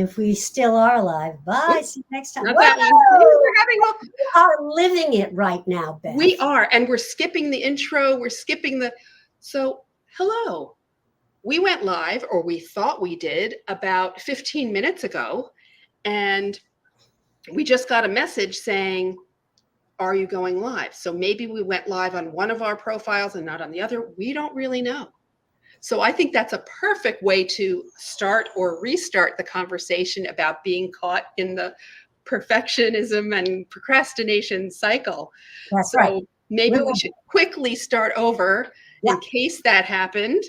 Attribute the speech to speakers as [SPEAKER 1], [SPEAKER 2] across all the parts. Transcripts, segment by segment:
[SPEAKER 1] if we still are live. Bye. See you next time.
[SPEAKER 2] Not
[SPEAKER 1] Whoa!
[SPEAKER 2] that one. We're having
[SPEAKER 1] We are living it right now, Beth.
[SPEAKER 2] We are, and we're skipping the intro. We're skipping so hello. We went live, or we thought we did, about 15 minutes ago, and we just got a message saying, are you going live? So maybe we went live on one of our profiles and not on the other. We don't really know. So I think that's a perfect way to start or restart the conversation about being caught in the perfectionism and procrastination cycle.
[SPEAKER 1] That's
[SPEAKER 2] so
[SPEAKER 1] right.
[SPEAKER 2] maybe we should quickly start over in case that happened.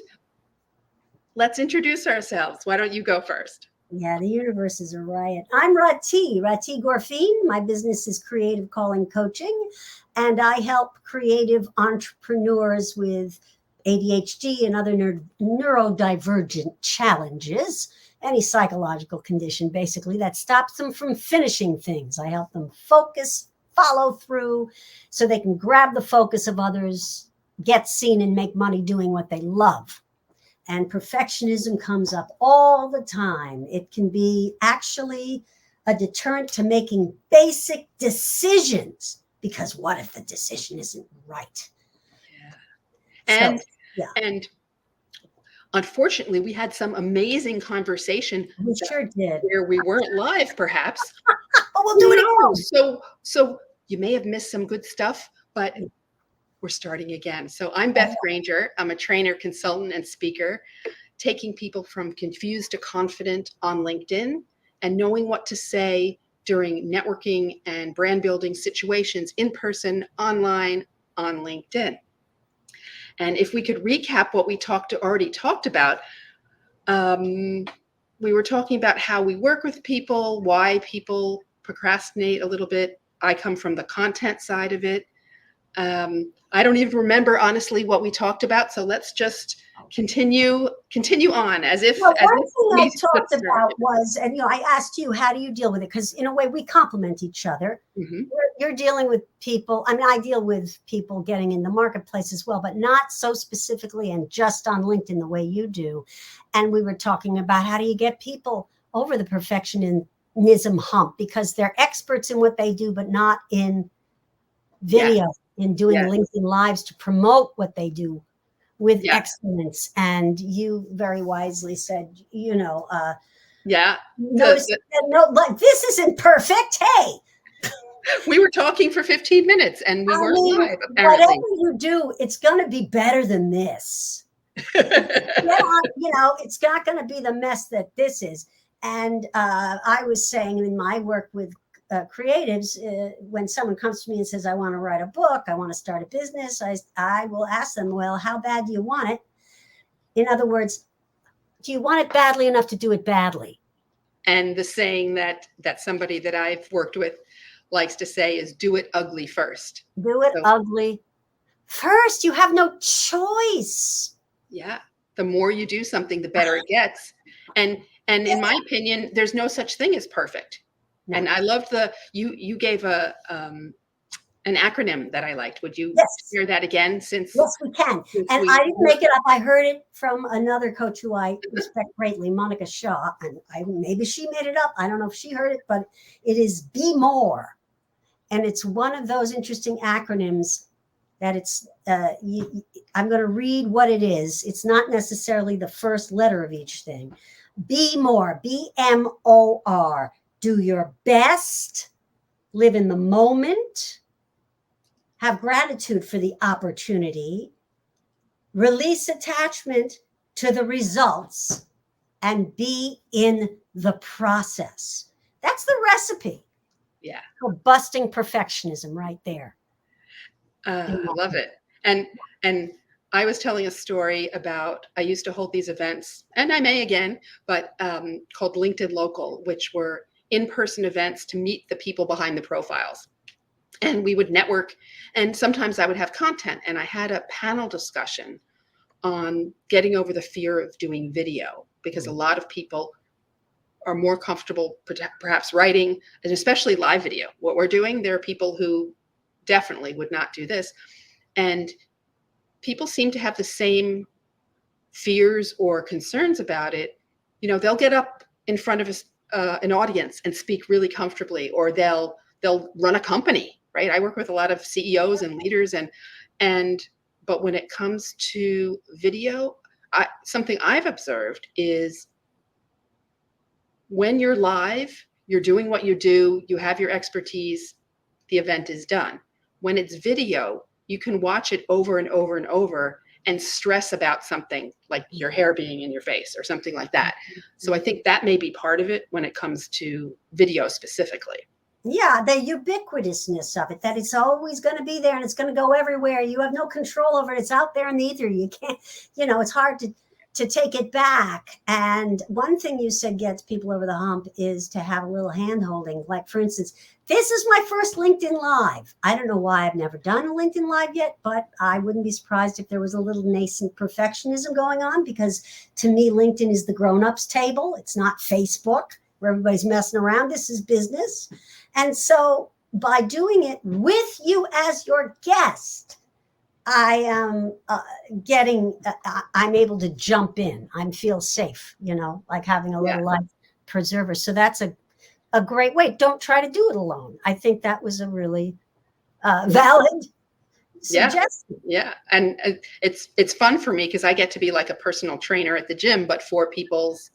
[SPEAKER 2] Let's introduce ourselves. Why don't you go first?
[SPEAKER 1] Yeah, the universe is a riot. I'm Rahti Gorfien. My business is Creative Calling Coaching, and I help creative entrepreneurs with ADHD and other neurodivergent challenges, any psychological condition, basically, that stops them from finishing things. I help them focus, follow through, so they can grab the focus of others, get seen, and make money doing what they love. And perfectionism comes up all the time. It can be actually a deterrent to making basic decisions, because what if the decision isn't right?
[SPEAKER 2] Yeah. And unfortunately, we had some amazing conversation.
[SPEAKER 1] We sure did.
[SPEAKER 2] Where we weren't live, perhaps.
[SPEAKER 1] But we'll do it again.
[SPEAKER 2] So you may have missed some good stuff, but we're starting again. So I'm Beth Granger. I'm a trainer, consultant, and speaker, taking people from confused to confident on LinkedIn and knowing what to say during networking and brand building situations, in person, online, on LinkedIn. And if we could recap what we already talked about, we were talking about how we work with people, why people procrastinate a little bit. I come from the content side of it. I don't even remember, honestly, what we talked about. So let's just continue on as if.
[SPEAKER 1] Well, one thing I talked about was, and I asked you, how do you deal with it? Because in a way, we complement each other. Mm-hmm. You're dealing with people. I mean, I deal with people getting in the marketplace as well, but not so specifically and just on LinkedIn the way you do. And we were talking about how do you get people over the perfectionism hump, because they're experts in what they do, but not in video. In doing LinkedIn Lives to promote what they do with excellence. And you very wisely said, notice this isn't perfect. Hey,
[SPEAKER 2] we were talking for 15 minutes and we weren't live, apparently.
[SPEAKER 1] Whatever you do, it's going to be better than this. It's not going to be the mess that this is. And I was saying in my work with creatives, when someone comes to me and says, I want to write a book, I want to start a business, I will ask them, well, how bad do you want it? In other words, do you want it badly enough to do it badly?
[SPEAKER 2] And the saying that somebody that I've worked with likes to say is, do it ugly first.
[SPEAKER 1] Do it ugly first. You have no choice.
[SPEAKER 2] Yeah. The more you do something, the better it gets. And in my opinion, there's no such thing as perfect. No. And I loved you gave an acronym that I liked. Would you share that again? Yes,
[SPEAKER 1] we can. And I didn't make it up. I heard it from another coach who I respect greatly, Monica Shaw. And maybe she made it up. I don't know if she heard it, but it is Be More. And it's one of those interesting acronyms that it's, I'm going to read what it is. It's not necessarily the first letter of each thing. Be more, BMOR. Do your best, live in the moment, have gratitude for the opportunity, release attachment to the results, and be in the process. That's the recipe.
[SPEAKER 2] Yeah.
[SPEAKER 1] For busting perfectionism right there.
[SPEAKER 2] I love it. And I was telling a story about, I used to hold these events, and I may again, but called LinkedIn Local, which were in-person events to meet the people behind the profiles. And we would network, and sometimes I would have content, and I had a panel discussion on getting over the fear of doing video, because a lot of people are more comfortable perhaps writing, and especially live video. What we're doing, there are people who definitely would not do this. And people seem to have the same fears or concerns about it. They'll get up in front of an audience and speak really comfortably, or they'll run a company, right? I work with a lot of CEOs and leaders, and but when it comes to video, something I've observed is when you're live, you're doing what you do, you have your expertise, the event is done. When it's video, you can watch it over and over and over and stress about something like your hair being in your face or something like that. So I think that may be part of it when it comes to video specifically.
[SPEAKER 1] Yeah, the ubiquitousness of it, that it's always going to be there and it's going to go everywhere. You have no control over it. It's out there in the ether. You can't, it's hard to take it back. And one thing you said gets people over the hump is to have a little hand holding. Like, for instance, this is my first LinkedIn Live. I don't know why I've never done a LinkedIn Live yet, but I wouldn't be surprised if there was a little nascent perfectionism going on, because to me, LinkedIn is the grown-ups table. It's not Facebook where everybody's messing around. This is business. And so by doing it with you as your guest, I am I'm able to jump in. I feel safe, like having a little life preserver. So that's a great way. Don't try to do it alone. I think that was a really valid suggestion.
[SPEAKER 2] Yeah. And it's fun for me because I get to be like a personal trainer at the gym, but for people's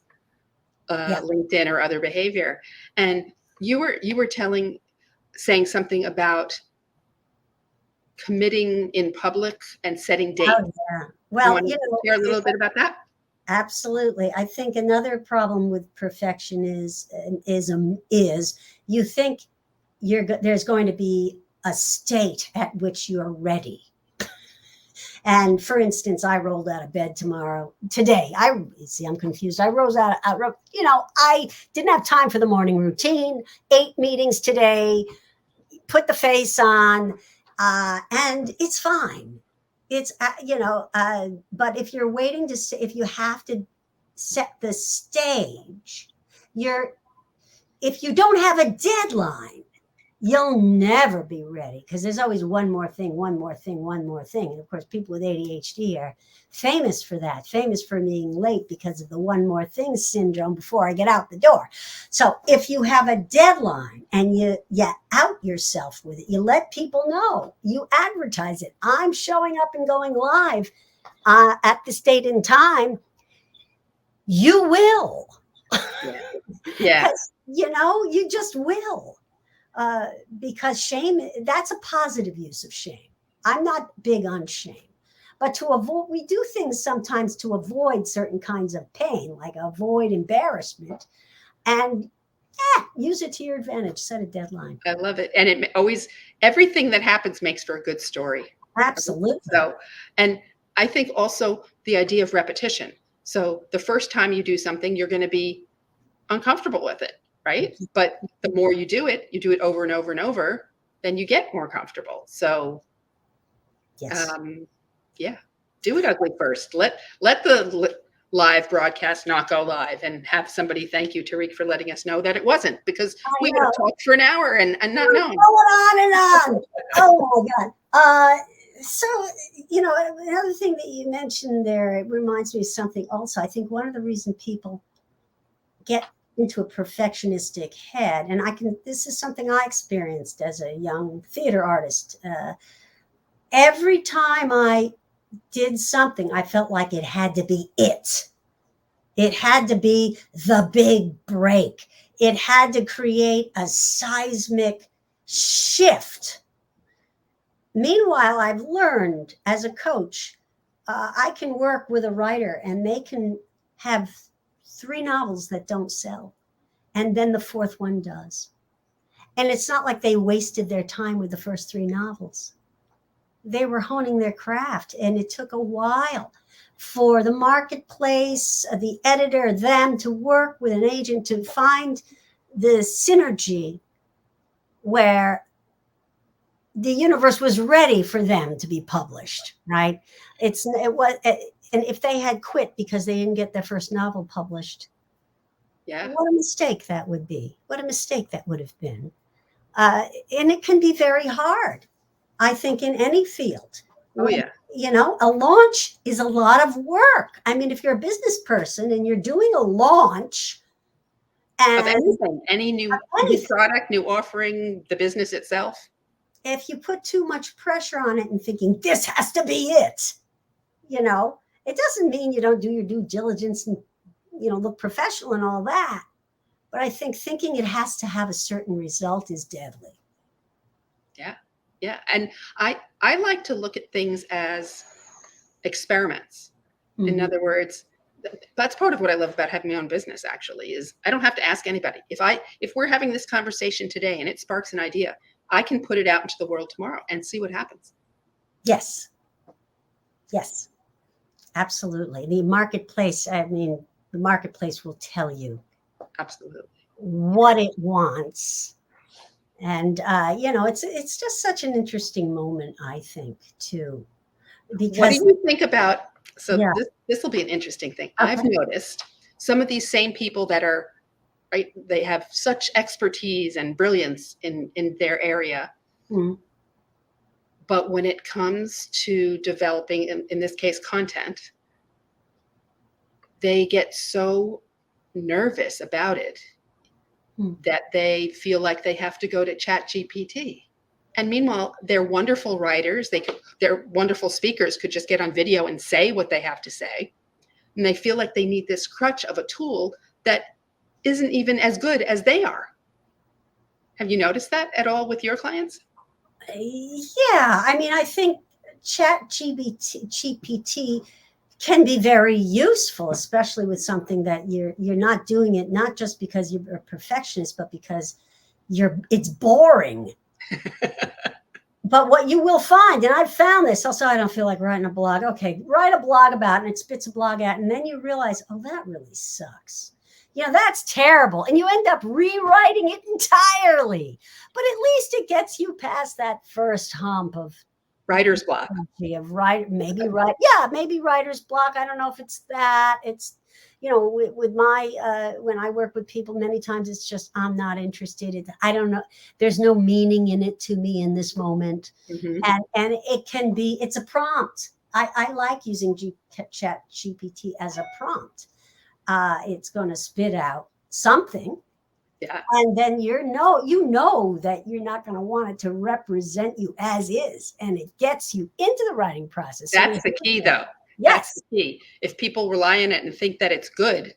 [SPEAKER 2] LinkedIn or other behavior. And you were saying something about committing in public and setting dates.
[SPEAKER 1] Oh, yeah. Well,
[SPEAKER 2] share a little bit about that.
[SPEAKER 1] Absolutely. I think another problem with perfectionism is you think there's going to be a state at which you're ready. And for instance, I rolled out of bed today. I'm confused. I didn't have time for the morning routine, 8 meetings today, put the face on, and it's fine. It's, but if you're waiting if you have to set the stage, if you don't have a deadline, you'll never be ready, because there's always one more thing. And of course, people with ADHD are famous for that, famous for being late because of the one more thing syndrome before I get out the door. So if you have a deadline and you out yourself with it, you let people know, you advertise it. I'm showing up and going live at this date and time. You will.
[SPEAKER 2] Yeah.
[SPEAKER 1] You just will. Because shame, that's a positive use of shame. I'm not big on shame, but we do things sometimes to avoid certain kinds of pain, like avoid embarrassment, and use it to your advantage. Set a deadline.
[SPEAKER 2] I love it. And everything that happens makes for a good story.
[SPEAKER 1] Absolutely.
[SPEAKER 2] So, and I think also the idea of repetition. So the first time you do something, you're going to be uncomfortable with it. Right. But the more you do it over and over and over, then you get more comfortable. So,
[SPEAKER 1] yes.
[SPEAKER 2] Do it ugly first. Let the live broadcast not go live, and have somebody thank you, Tariq, for letting us know that it wasn't, because we would have talked for an hour and not known.
[SPEAKER 1] Going on and on. Oh my God. So, another thing that you mentioned there, it reminds me of something also. I think one of the reasons people get into a perfectionistic head, and this is something I experienced as a young theater artist. Every time I did something, I felt like it had to be it. It had to be the big break. It had to create a seismic shift. Meanwhile, I've learned as a coach, I can work with a writer and they can have 3 novels that don't sell, and then the 4th one does. And it's not like they wasted their time with the first 3 novels. They were honing their craft, and it took a while for the marketplace, the editor, them to work with an agent to find the synergy where the universe was ready for them to be published, right? And if they had quit because they didn't get their first novel published, what a mistake that would be. What a mistake that would have been. And it can be very hard, I think, in any field.
[SPEAKER 2] Oh, yeah.
[SPEAKER 1] A launch is a lot of work. I mean, if you're a business person and you're doing a launch
[SPEAKER 2] Of
[SPEAKER 1] And
[SPEAKER 2] anything, any new
[SPEAKER 1] anything.
[SPEAKER 2] product, new offering, the business itself.
[SPEAKER 1] If you put too much pressure on it and thinking this has to be it, you know, it doesn't mean you don't do your due diligence and, you know, look professional and all that. But I think thinking it has to have a certain result is deadly.
[SPEAKER 2] Yeah. Yeah. And I like to look at things as experiments. In other words, that's part of what I love about having my own business, actually, is I don't have to ask anybody. If we're having this conversation today and it sparks an idea, I can put it out into the world tomorrow and see what happens.
[SPEAKER 1] Yes. Yes, absolutely. The marketplace will tell you
[SPEAKER 2] Absolutely.
[SPEAKER 1] what it wants. And, you know, it's just such an interesting moment, I think, too. Because
[SPEAKER 2] what do you think about, so
[SPEAKER 1] yeah.
[SPEAKER 2] this will be an interesting thing.
[SPEAKER 1] Okay.
[SPEAKER 2] I've noticed some of these same people that are, right, they have such expertise and brilliance in their area.
[SPEAKER 1] Mm.
[SPEAKER 2] But when it comes to developing, in this case, content, they get so nervous about it that they feel like they have to go to ChatGPT. And meanwhile, they're wonderful writers. They're wonderful speakers, could just get on video and say what they have to say. And they feel like they need this crutch of a tool that isn't even as good as they are. Have you noticed that at all with your clients?
[SPEAKER 1] Yeah, I mean, I think GPT can be very useful, especially with something that you're not doing it not just because you're a perfectionist, but because it's boring. But what you will find, and I've found this, also I don't feel like writing a blog. Okay, write a blog about it, and it spits a blog out, and then you realize, oh, that really sucks. You know, that's terrible. And you end up rewriting it entirely. But at least it gets you past that first hump of
[SPEAKER 2] writer's block.
[SPEAKER 1] Maybe writer's block. I don't know if it's that. It's, you know, with my when I work with people, many times it's just I'm not interested. I don't know. There's no meaning in it to me in this moment, and it can be. It's a prompt. I like using Chat GPT as a prompt. It's going to spit out something.
[SPEAKER 2] Yeah.
[SPEAKER 1] And then you know that you're not going to want it to represent you as is, and it gets you into the writing process.
[SPEAKER 2] That's the key, though.
[SPEAKER 1] Yes.
[SPEAKER 2] That's the key. If people rely on it and think that it's good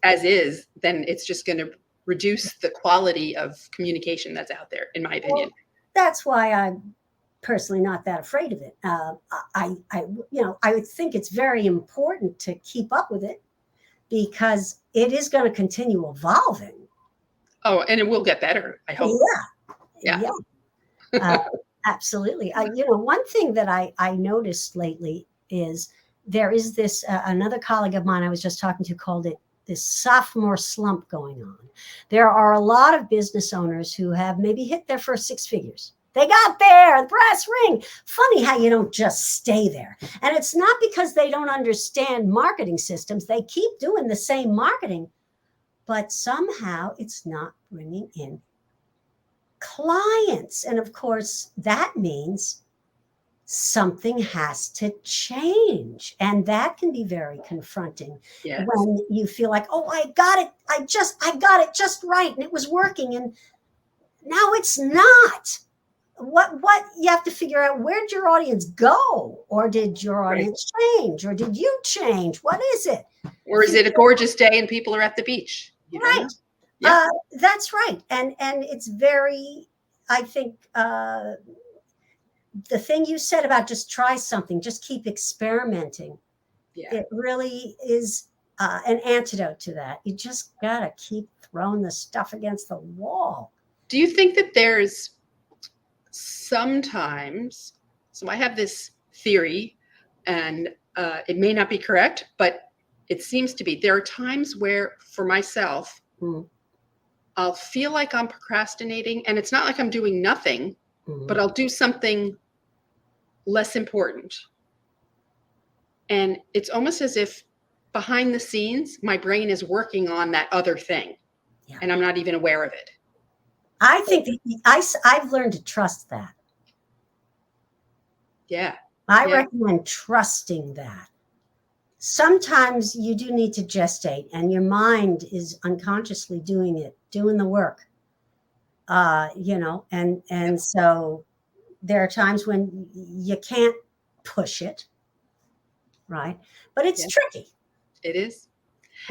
[SPEAKER 2] as is, then it's just going to reduce the quality of communication that's out there, in my opinion.
[SPEAKER 1] Well, that's why I'm personally not that afraid of it. I would think it's very important to keep up with it because it is going to continue evolving.
[SPEAKER 2] Oh, and it will get better, I hope.
[SPEAKER 1] Yeah. Absolutely. One thing that I noticed lately is there is this another colleague of mine I was just talking to called it this sophomore slump going on. There are a lot of business owners who have maybe hit their first six figures. They got there, the brass ring. Funny how you don't just stay there. And it's not because they don't understand marketing systems. They keep doing the same marketing, but somehow it's not bringing in clients. And of course, that means something has to change. And that can be very confronting when you feel like, oh, I got it. I got it just right. And it was working. And now it's not. What you have to figure out, where'd your audience go? Or did your audience change? Or did you change? What is it?
[SPEAKER 2] Or is it a gorgeous day and people are at the beach?
[SPEAKER 1] Right. Yeah. That's right. And it's very, I think, the thing you said about just try something, just keep experimenting. Yeah. It really is an antidote to that. You just got to keep throwing the stuff against the wall.
[SPEAKER 2] Do you think that there's sometimes, so I have this theory and it may not be correct, but it seems to be, there are times where for myself, I'll feel like I'm procrastinating and it's not like I'm doing nothing, but I'll do something less important. And it's almost as if behind the scenes, my brain is working on that other thing and I'm not even aware of it.
[SPEAKER 1] I think I've learned to trust that.
[SPEAKER 2] Yeah.
[SPEAKER 1] I recommend trusting that. sometimes you do need to gestate, and your mind is unconsciously doing the work. And so there are times when you can't push it, right? But it's tricky.
[SPEAKER 2] It is.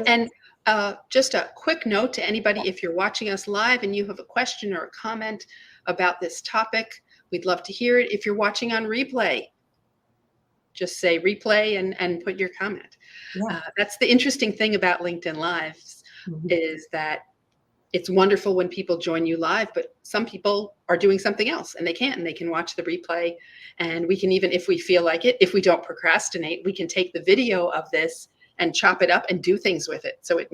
[SPEAKER 2] And just a quick note to anybody, if you're watching us live and you have a question or a comment about this topic, we'd love to hear it. If you're watching on replay, just say replay and put your comment.
[SPEAKER 1] Yeah.
[SPEAKER 2] That's the interesting thing about LinkedIn Lives, is that it's wonderful when people join you live, but some people are doing something else and they can't, and they can watch the replay. And we can even, if we feel like it, if we don't procrastinate, we can take the video of this and chop it up and do things with it. So it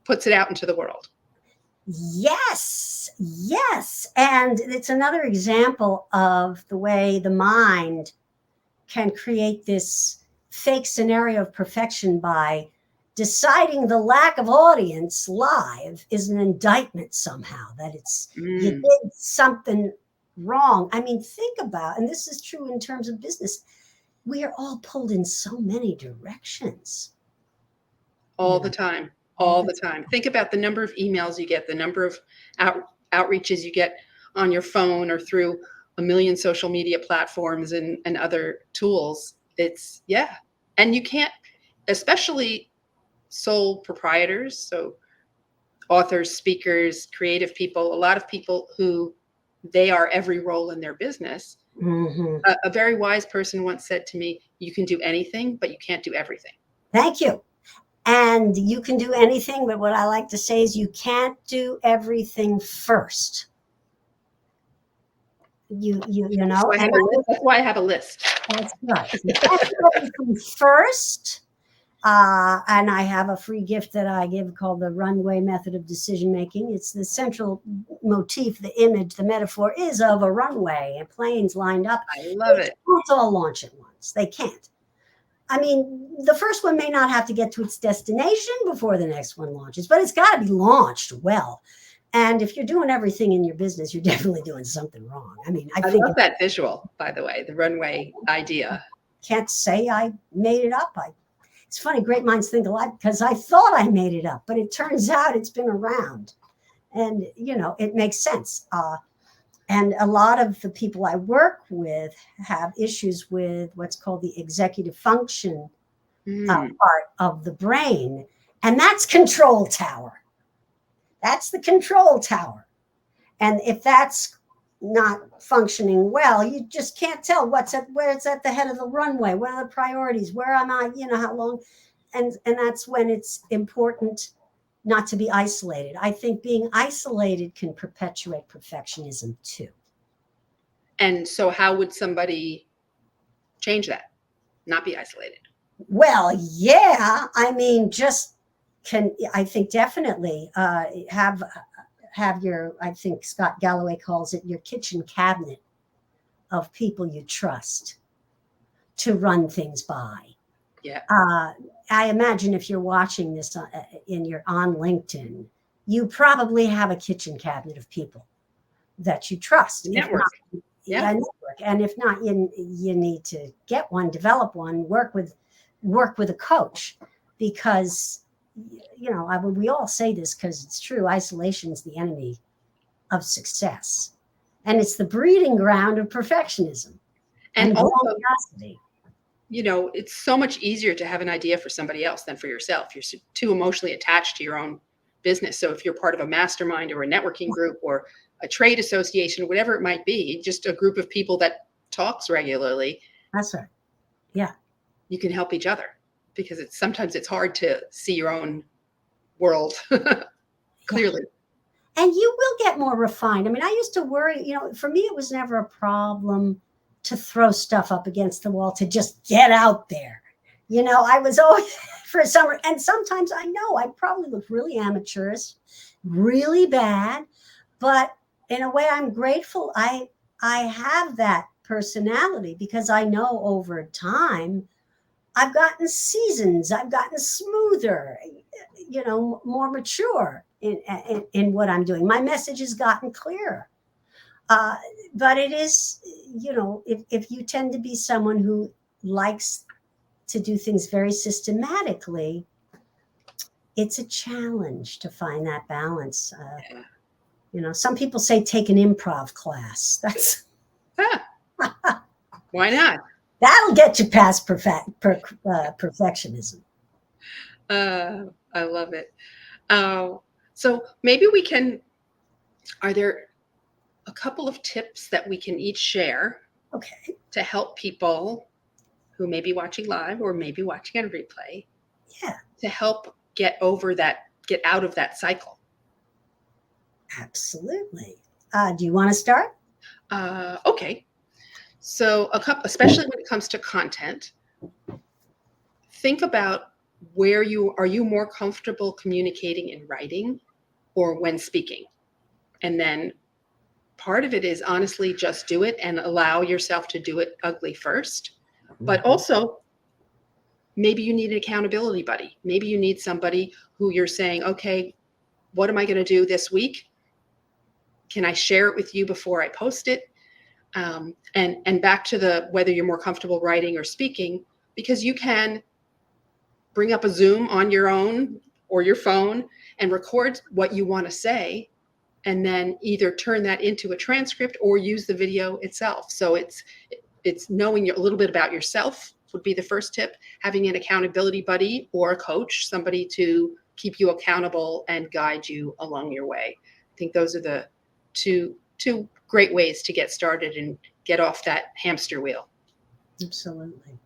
[SPEAKER 2] puts it out into the world.
[SPEAKER 1] Yes. And it's another example of the way the mind can create this fake scenario of perfection by deciding the lack of audience live is an indictment somehow, that it's you did something wrong. I mean, think about, and this is true in terms of business, we are all pulled in so many directions.
[SPEAKER 2] All the time. Think about the number of emails you get, the number of outreaches you get on your phone or through a million social media platforms and other tools. It's, and you can't, especially sole proprietors, so authors, speakers, creative people, a lot of people who they are every role in their business. A very wise person once said to me, you can do anything, but you can't do everything.
[SPEAKER 1] Thank you. And you can do anything, but what I like to say is you can't do everything first. You know.
[SPEAKER 2] That's why I have a list.
[SPEAKER 1] That's right. You can't do everything first. And I have a free gift that I give called the runway method of decision making. It's the central motif, the image, the metaphor is of a runway and planes lined up.
[SPEAKER 2] I love it.
[SPEAKER 1] They can't all launch at once. They can't. I mean, the first one may not have to get to its destination before the next one launches, but it's got to be launched well. And if you're doing everything in your business, you're definitely doing something wrong. I mean, I think
[SPEAKER 2] love that visual, by the way, the runway idea.
[SPEAKER 1] Can't say I made it up. It's funny, great minds think alike, because I thought I made it up, but it turns out it's been around. And, it makes sense. And a lot of the people I work with have issues with what's called the executive function part of the brain. And that's control tower. That's the control tower. And if that's not functioning well, you just can't tell where it's at the head of the runway. What are the priorities? Where am I? How long? And that's when it's important not to be isolated. I think being isolated can perpetuate perfectionism too.
[SPEAKER 2] And so how would somebody change that? Not be isolated?
[SPEAKER 1] Well, yeah. I mean, I think definitely have your, I think Scott Galloway calls it your kitchen cabinet of people you trust to run things by.
[SPEAKER 2] Yeah.
[SPEAKER 1] I imagine if you're watching this on LinkedIn, you probably have a kitchen cabinet of people that you trust.
[SPEAKER 2] Network.
[SPEAKER 1] Network. And if not, you need to get one, develop one, work with a coach, because we all say this because it's true. Isolation is the enemy of success, and it's the breeding ground of perfectionism and also,
[SPEAKER 2] it's so much easier to have an idea for somebody else than for yourself. You're too emotionally attached to your own business. So if you're part of a mastermind or a networking group or a trade association, whatever it might be, just a group of people that talks regularly.
[SPEAKER 1] That's right. Yeah.
[SPEAKER 2] You can help each other, because sometimes it's hard to see your own world clearly.
[SPEAKER 1] And you will get more refined. I mean, I used to worry, for me, it was never a problem to throw stuff up against the wall, to just get out there. I was always for summer. And sometimes I know I probably look really amateurish, really bad, but in a way I'm grateful I have that personality, because I know over time I've gotten seasons, I've gotten smoother, more mature in what I'm doing. My message has gotten clearer. But it is, if you tend to be someone who likes to do things very systematically, it's a challenge to find that balance. Some people say take an improv class. That's
[SPEAKER 2] why not?
[SPEAKER 1] That'll get you past perfectionism.
[SPEAKER 2] I love it. So maybe are there a couple of tips that we can each share to help people who may be watching live or maybe watching on replay to help get out of that cycle?
[SPEAKER 1] Absolutely. Do you want to start?
[SPEAKER 2] Okay. So especially when it comes to content, think about are you more comfortable communicating in writing or when speaking? And then part of it is honestly just do it and allow yourself to do it ugly first. But also, maybe you need an accountability buddy. Maybe you need somebody who you're saying, okay, what am I going to do this week? Can I share it with you before I post it? And back to whether you're more comfortable writing or speaking, because you can bring up a Zoom on your own or your phone and record what you want to say, and then either turn that into a transcript or use the video itself. So it's knowing a little bit about yourself would be the first tip. Having an accountability buddy or a coach, somebody to keep you accountable and guide you along your way. I think those are the two great ways to get started and get off that hamster wheel.
[SPEAKER 1] Absolutely.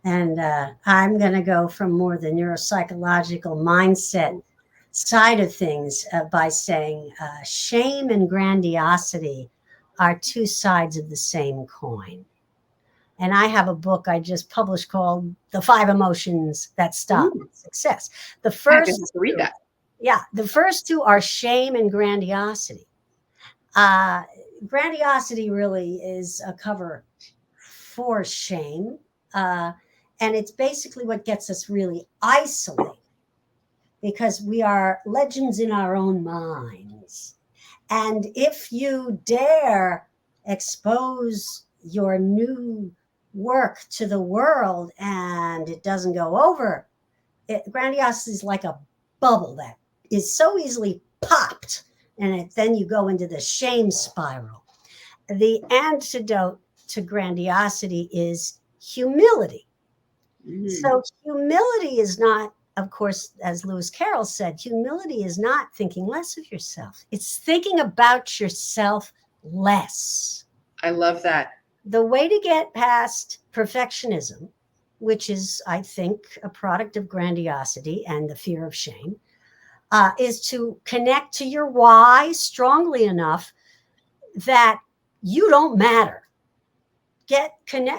[SPEAKER 1] And I'm going to go from more the neuropsychological mindset side of things by saying shame and grandiosity are two sides of the same coin. And I have a book I just published called The 5 Emotions That Stop Success. The first
[SPEAKER 2] to read that.
[SPEAKER 1] Yeah, the first two are shame and grandiosity. Grandiosity really is a cover for shame. And it's basically what gets us really isolated because we are legends in our own minds. And if you dare expose your new work to the world and it doesn't go over, grandiosity is like a bubble that is so easily popped, and then you go into the shame spiral. The antidote to grandiosity is humility. So humility is not, of course, as Lewis Carroll said, humility is not thinking less of yourself. It's thinking about yourself less.
[SPEAKER 2] I love that.
[SPEAKER 1] The way to get past perfectionism, which is, I think, a product of grandiosity and the fear of shame, is to connect to your why strongly enough that you don't matter.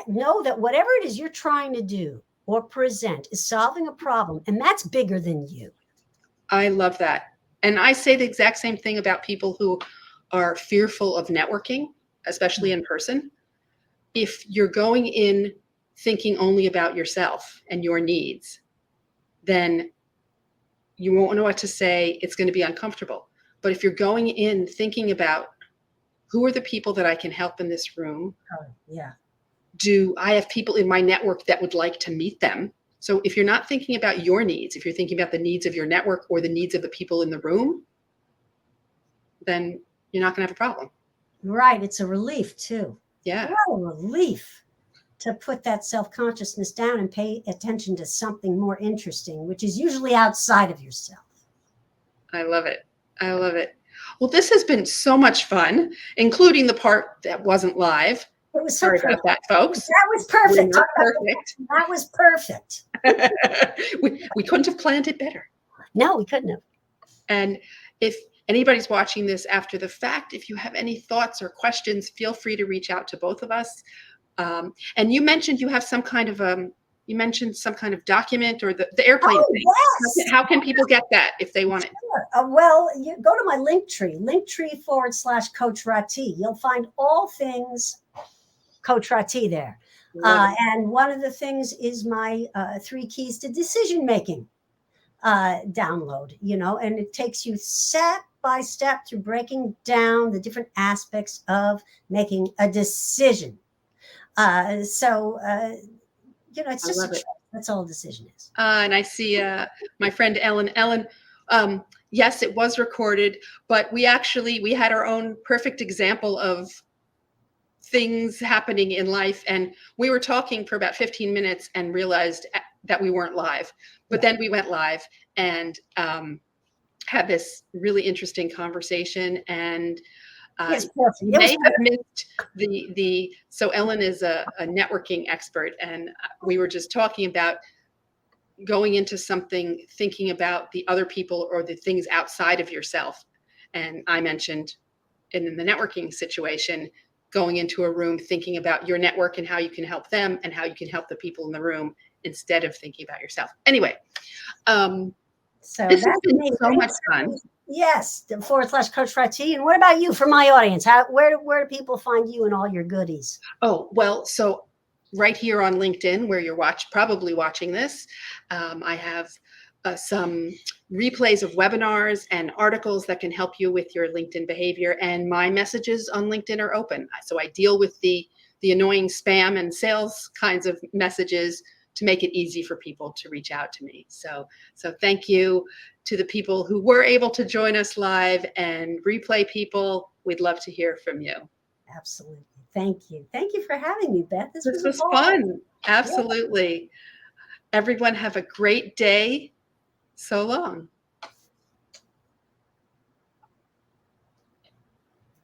[SPEAKER 1] Know that whatever it is you're trying to do or present is solving a problem, and that's bigger than you.
[SPEAKER 2] I love that. And I say the exact same thing about people who are fearful of networking, especially in person. If you're going in thinking only about yourself and your needs, then you won't know what to say. It's going to be uncomfortable. But if you're going in thinking about who are the people that I can help in this room? Do I have people in my network that would like to meet them? So if you're not thinking about your needs, if you're thinking about the needs of your network or the needs of the people in the room, then you're not going to have a problem.
[SPEAKER 1] Right. It's a relief too.
[SPEAKER 2] Yeah.
[SPEAKER 1] What a relief to put that self-consciousness down and pay attention to something more interesting, which is usually outside of yourself.
[SPEAKER 2] I love it. I love it. Well, this has been so much fun, including the part that wasn't live.
[SPEAKER 1] It was so
[SPEAKER 2] Sorry
[SPEAKER 1] perfect.
[SPEAKER 2] about that, folks.
[SPEAKER 1] That was perfect.
[SPEAKER 2] Perfect.
[SPEAKER 1] That was perfect.
[SPEAKER 2] we couldn't have planned it better.
[SPEAKER 1] No, we couldn't have.
[SPEAKER 2] And if anybody's watching this after the fact, if you have any thoughts or questions, feel free to reach out to both of us. And you mentioned you have some kind of document or the airplane thing.
[SPEAKER 1] Yes.
[SPEAKER 2] How can people get that if they want it?
[SPEAKER 1] Sure. Well, you go to my linktree/Coach Rahti. You'll find all things Coach Rahti there. And one of the things is my 3 keys to decision making download, and it takes you step by step through breaking down the different aspects of making a decision. It's just That's all a decision is.
[SPEAKER 2] And I see my friend Ellen. Ellen, yes, it was recorded, but we had our own perfect example of things happening in life, and we were talking for about 15 minutes and realized that we weren't live, but then we went live and had this really interesting conversation. And
[SPEAKER 1] Yes, perfect.
[SPEAKER 2] you may have missed so Ellen is a networking expert, and we were just talking about going into something thinking about the other people or the things outside of yourself. And I mentioned in the networking situation, going into a room thinking about your network and how you can help them and how you can help the people in the room instead of thinking about yourself. Anyway,
[SPEAKER 1] so
[SPEAKER 2] this has been so much fun.
[SPEAKER 1] Yes, / Coach Rahti. And what about you for my audience? Where do people find you and all your goodies?
[SPEAKER 2] Oh, well, so right here on LinkedIn, where you're probably watching this, I have some replays of webinars and articles that can help you with your LinkedIn behavior. And my messages on LinkedIn are open. So I deal with the annoying spam and sales kinds of messages to make it easy for people to reach out to me. So thank you to the people who were able to join us live, and replay people. We'd love to hear from you.
[SPEAKER 1] Absolutely. Thank you. Thank you for having me, Beth. This was
[SPEAKER 2] fun. Absolutely. Yeah. Everyone have a great day. So long.